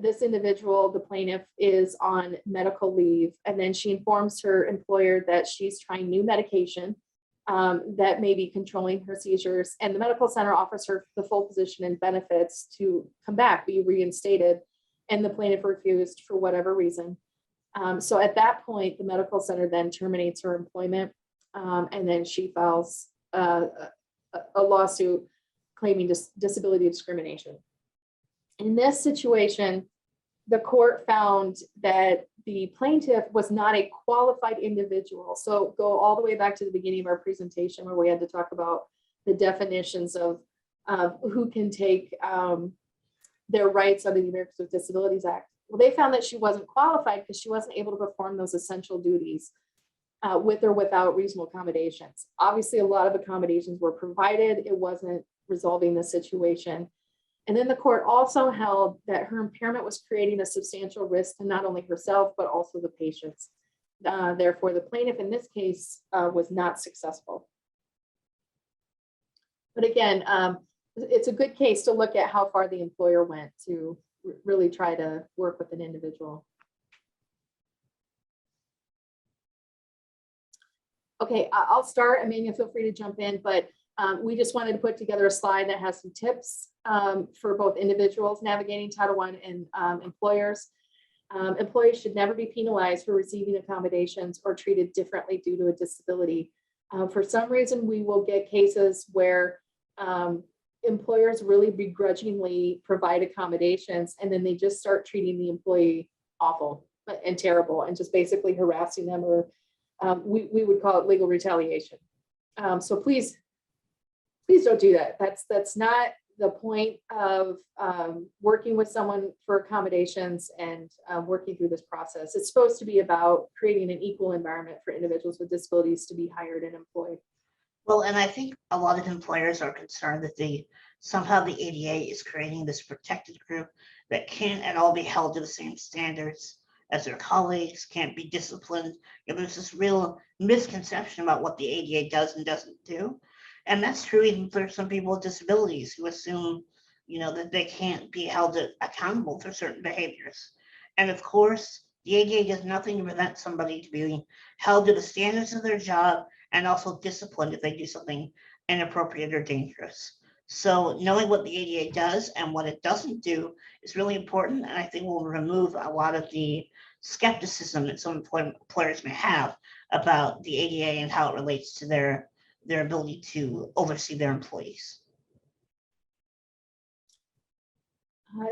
this individual, the plaintiff, is on medical leave, and then she informs her employer that she's trying new medication that may be controlling her seizures, and the medical center offers her the full position and benefits to come back, be reinstated, and the plaintiff refused for whatever reason. So at that point, the medical center then terminates her employment, and then she files a lawsuit claiming disability discrimination. In this situation, the court found that the plaintiff was not a qualified individual. So go all the way back to the beginning of our presentation where we had to talk about the definitions of who can take their rights under the Americans with Disabilities Act. Well, they found that she wasn't qualified because she wasn't able to perform those essential duties with or without reasonable accommodations. Obviously, a lot of accommodations were provided. It wasn't resolving the situation. And then the court also held that her impairment was creating a substantial risk to not only herself, but also the patients. Therefore, the plaintiff in this case was not successful. But again, it's a good case to look at how far the employer went to really try to work with an individual. Okay, I'll start. Emmanuel, feel free to jump in, but we just wanted to put together a slide that has some tips for both individuals navigating Title I and employers. Employees should never be penalized for receiving accommodations or treated differently due to a disability. For some reason, we will get cases where employers really begrudgingly provide accommodations, and then they just start treating the employee awful and terrible and just basically harassing them, or we would call it legal retaliation. So please don't do that. That's not the point of working with someone for accommodations and working through this process. It's supposed to be about creating an equal environment for individuals with disabilities to be hired and employed. Well, and I think a lot of employers are concerned that somehow the ADA is creating this protected group that can't at all be held to the same standards as their colleagues, can't be disciplined. There's this real misconception about what the ADA does and doesn't do. And that's true even for some people with disabilities who assume, that they can't be held accountable for certain behaviors. And of course, the ADA does nothing to prevent somebody to be held to the standards of their job and also disciplined if they do something inappropriate or dangerous. So knowing what the ADA does and what it doesn't do is really important, and I think will remove a lot of the skepticism that some employers may have about the ADA and how it relates to their ability to oversee their employees.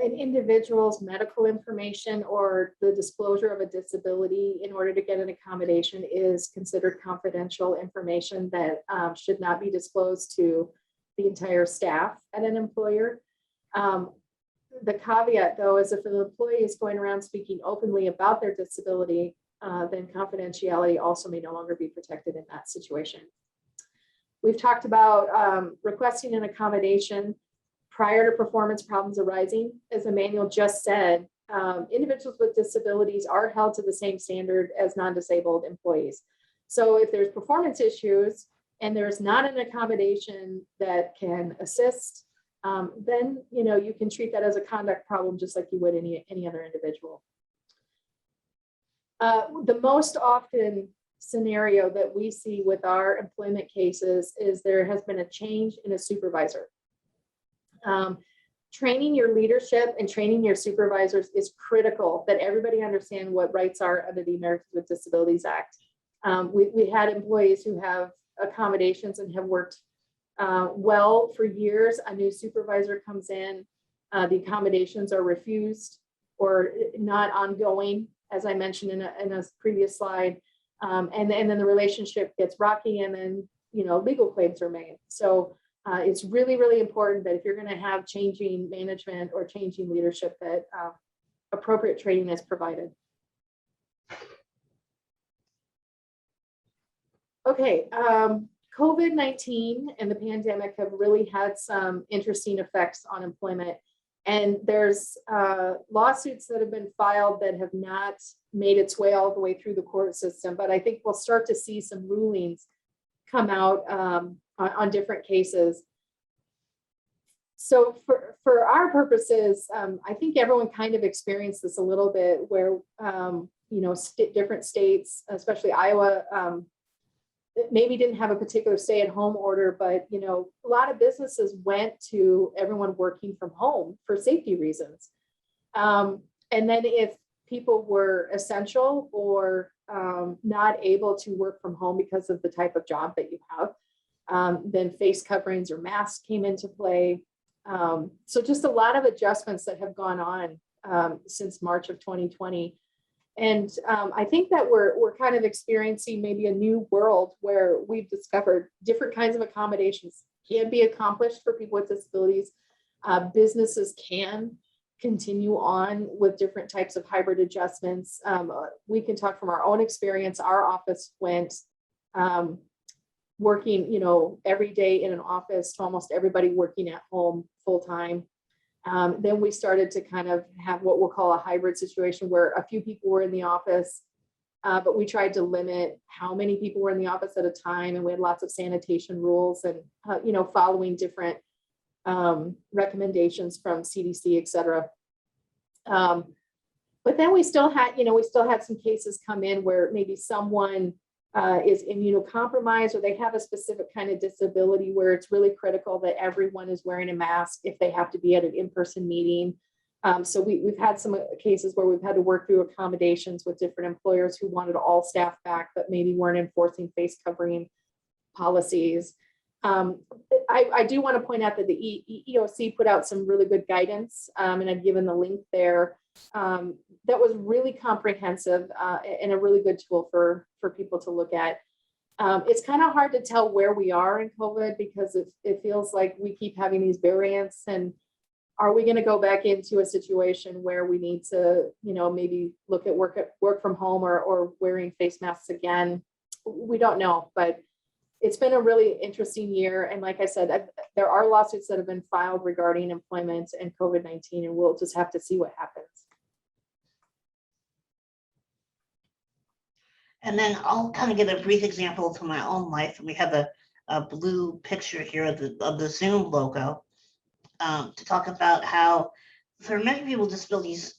An individual's medical information or the disclosure of a disability in order to get an accommodation is considered confidential information that should not be disclosed to the entire staff at an employer. The caveat, though, is if an employee is going around speaking openly about their disability, then confidentiality also may no longer be protected in that situation. We've talked about requesting an accommodation prior to performance problems arising, as the manual just said, individuals with disabilities are held to the same standard as non-disabled employees. So if there's performance issues and there's not an accommodation that can assist, then you can treat that as a conduct problem just like you would any other individual. The most often scenario that we see with our employment cases is there has been a change in a supervisor. Training your leadership and training your supervisors is critical, that everybody understand what rights are under the Americans with Disabilities Act. We had employees who have accommodations and have worked well for years. A new supervisor comes in, the accommodations are refused or not ongoing, as I mentioned in a previous slide, and then the relationship gets rocky, and then legal claims are made. So it's really, really important that if you're going to have changing management or changing leadership, that appropriate training is provided. Okay, COVID-19 and the pandemic have really had some interesting effects on employment. And there's lawsuits that have been filed that have not made its way all the way through the court system, but I think we'll start to see some rulings come out on different cases. So for our purposes, I think everyone kind of experienced this a little bit where, different states, especially Iowa, maybe didn't have a particular stay-at-home order, but a lot of businesses went to everyone working from home for safety reasons. And then if people were essential or not able to work from home because of the type of job that you have, then face coverings or masks came into play. So just a lot of adjustments that have gone on since March of 2020. And I think that we're kind of experiencing maybe a new world where we've discovered different kinds of accommodations can be accomplished for people with disabilities. Businesses can continue on with different types of hybrid adjustments. We can talk from our own experience. Our office went working, every day in an office to almost everybody working at home full time. Then we started to kind of have what we'll call a hybrid situation where a few people were in the office, but we tried to limit how many people were in the office at a time. And we had lots of sanitation rules and, following different recommendations from CDC, et cetera. But then we still had some cases come in where maybe someone is immunocompromised or they have a specific kind of disability where it's really critical that everyone is wearing a mask if they have to be at an in-person meeting. So we've had some cases where we've had to work through accommodations with different employers who wanted all staff back, but maybe weren't enforcing face covering policies. I do want to point out that the EEOC put out some really good guidance, and I've given the link there. That was really comprehensive and a really good tool for people to look at. It's kind of hard to tell where we are in COVID because it feels like we keep having these variants, and are we going to go back into a situation where we need to, maybe look at work from home or wearing face masks again? We don't know, but it's been a really interesting year. And like I said, there are lawsuits that have been filed regarding employment and COVID-19, and we'll just have to see what happens. And then I'll kind of give a brief example from my own life. We have a blue picture here of the Zoom logo to talk about how for many people with disabilities,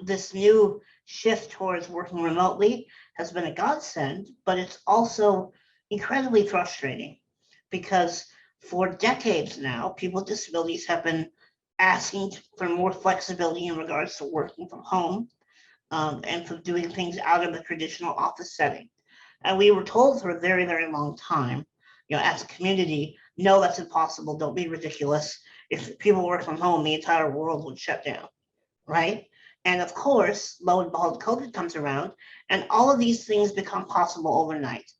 this new shift towards working remotely has been a godsend, but it's also incredibly frustrating because for decades now, people with disabilities have been asking for more flexibility in regards to working from home. And for doing things out of the traditional office setting. And we were told for a very, very long time, as a community, no, that's impossible. Don't be ridiculous. If people work from home, the entire world would shut down, right? And of course, lo and behold, COVID comes around and all of these things become possible overnight.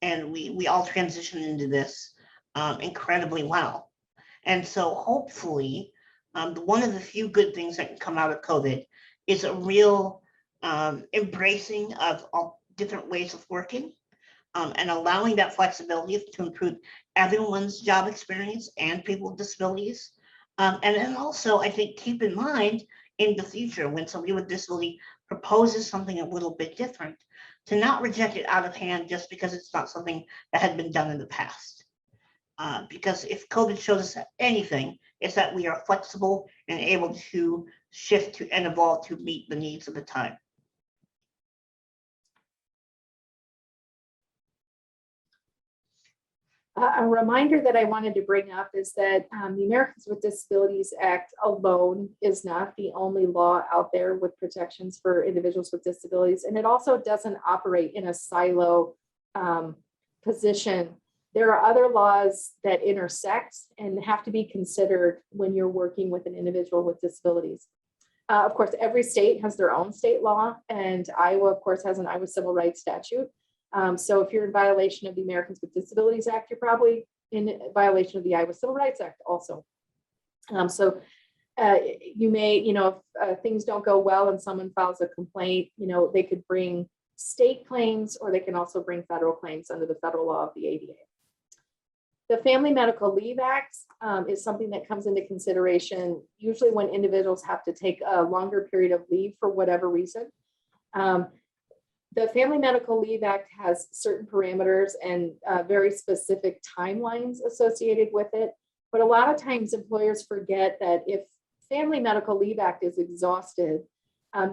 And we all transition into this incredibly well. And so hopefully, one of the few good things that can come out of COVID is a real embracing of all different ways of working and allowing that flexibility to improve everyone's job experience and people with disabilities. And then also, I think, keep in mind in the future when somebody with disability proposes something a little bit different, to not reject it out of hand just because it's not something that had been done in the past. Because if COVID shows us anything, it's that we are flexible and able to shift to and evolve to meet the needs of the time. A reminder that I wanted to bring up is that the Americans with Disabilities Act alone is not the only law out there with protections for individuals with disabilities, and it also doesn't operate in a silo position. There are other laws that intersect and have to be considered when you're working with an individual with disabilities. Of course, every state has their own state law, and Iowa, of course, has an Iowa Civil Rights Statute. So if you're in violation of the Americans with Disabilities Act, you're probably in violation of the Iowa Civil Rights Act also. You may, if things don't go well and someone files a complaint, they could bring state claims, or they can also bring federal claims under the federal law of the ADA. The Family Medical Leave Act is something that comes into consideration usually when individuals have to take a longer period of leave for whatever reason. The Family Medical Leave Act has certain parameters and very specific timelines associated with it. But a lot of times employers forget that if Family Medical Leave Act is exhausted,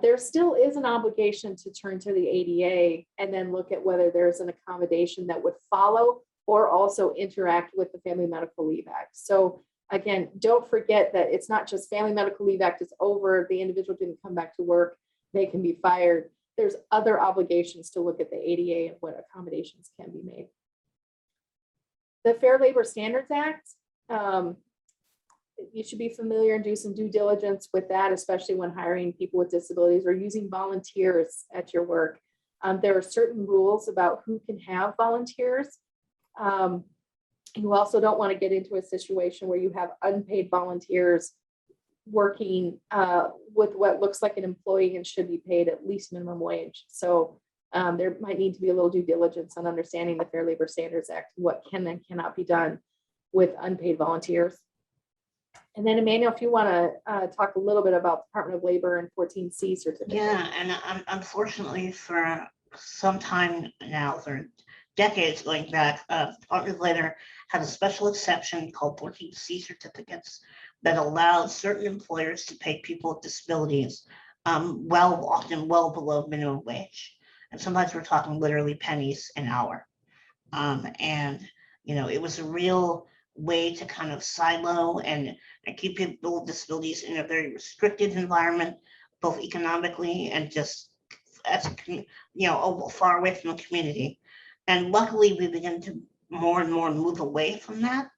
there still is an obligation to turn to the ADA and then look at whether there's an accommodation that would follow or also interact with the Family Medical Leave Act. So again, don't forget that it's not just Family Medical Leave Act is over, the individual didn't come back to work, they can be fired. There's other obligations to look at the ADA and what accommodations can be made. The Fair Labor Standards Act, you should be familiar and do some due diligence with that, especially when hiring people with disabilities or using volunteers at your work. There are certain rules about who can have volunteers. You also don't want to get into a situation where you have unpaid volunteers working with what looks like an employee and should be paid at least minimum wage. So there might need to be a little due diligence on understanding the Fair Labor Standards Act, what can and cannot be done with unpaid volunteers. And then Emmanuel, if you want to talk a little bit about Department of Labor and 14C certificate. Yeah, and unfortunately for some time now, for decades going back, Department of Labor had a special exception called 14C certificates that allowed certain employers to pay people with disabilities often well below minimum wage. And sometimes we're talking literally pennies an hour. It was a real way to kind of silo and keep people with disabilities in a very restricted environment, both economically and just as far away from the community. And luckily, we begin to more and more move away from that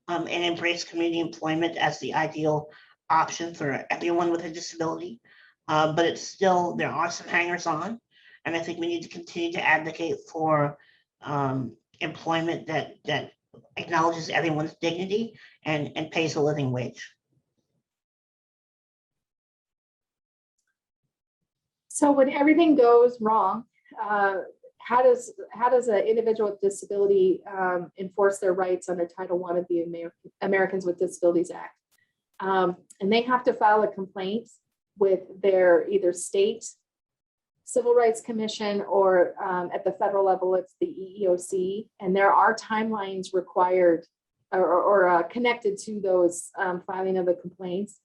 and embrace community employment as the ideal option for everyone with a disability. But it's still, there are some hangers on. And I think we need to continue to advocate for employment that acknowledges everyone's dignity and pays a living wage. So when everything goes wrong, how does an individual with disability enforce their rights under Title I of the Americans with Disabilities Act? And they have to file a complaint with their either state Civil Rights Commission or at the federal level, it's the EEOC. And there are timelines required or connected to those filing of the complaints.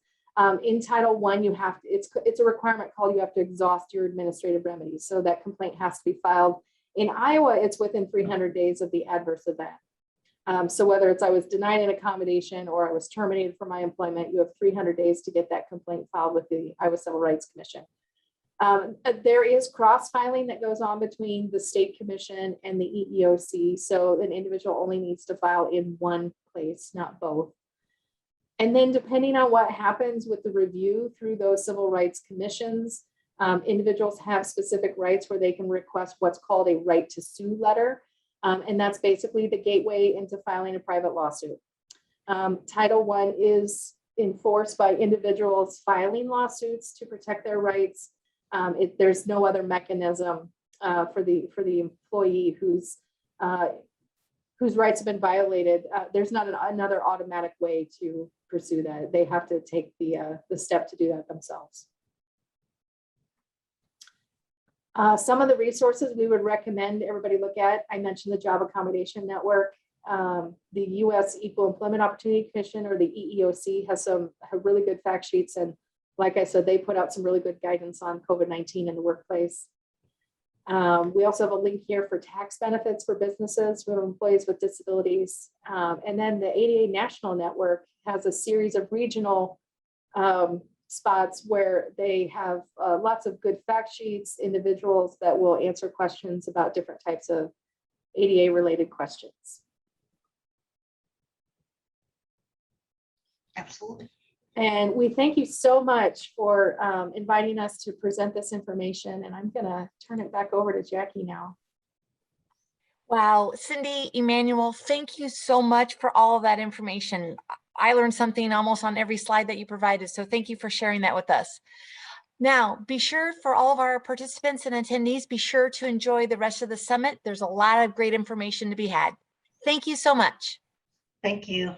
In Title I, you have to, it's a requirement called you have to exhaust your administrative remedies. So that complaint has to be filed. In Iowa, it's within 300 days of the adverse event. So whether it's I was denied an accommodation or I was terminated from my employment, you have 300 days to get that complaint filed with the Iowa Civil Rights Commission. There is cross-filing that goes on between the state commission and the EEOC. So an individual only needs to file in one place, not both. And then depending on what happens with the review through those civil rights commissions, individuals have specific rights where they can request what's called a right to sue letter. And that's basically the gateway into filing a private lawsuit. Title I is enforced by individuals filing lawsuits to protect their rights. There's no other mechanism for the employee whose rights have been violated. There's not another automatic way to pursue that. They have to take the step to do that themselves. Some of the resources we would recommend everybody look at, I mentioned the Job Accommodation Network. The U.S. Equal Employment Opportunity Commission, or the EEOC, has really good fact sheets. And like I said, they put out some really good guidance on COVID-19 in the workplace. We also have a link here for tax benefits for businesses who have employees with disabilities. And then the ADA National Network has a series of regional spots where they have lots of good fact sheets, individuals that will answer questions about different types of ADA related questions. Absolutely. And we thank you so much for inviting us to present this information. And I'm going to turn it back over to Jackie now. Wow, Cindy, Emmanuel, thank you so much for all of that information. I learned something almost on every slide that you provided, so thank you for sharing that with us. Now, be sure for all of our participants and attendees, be sure to enjoy the rest of the summit. There's a lot of great information to be had. Thank you so much. Thank you.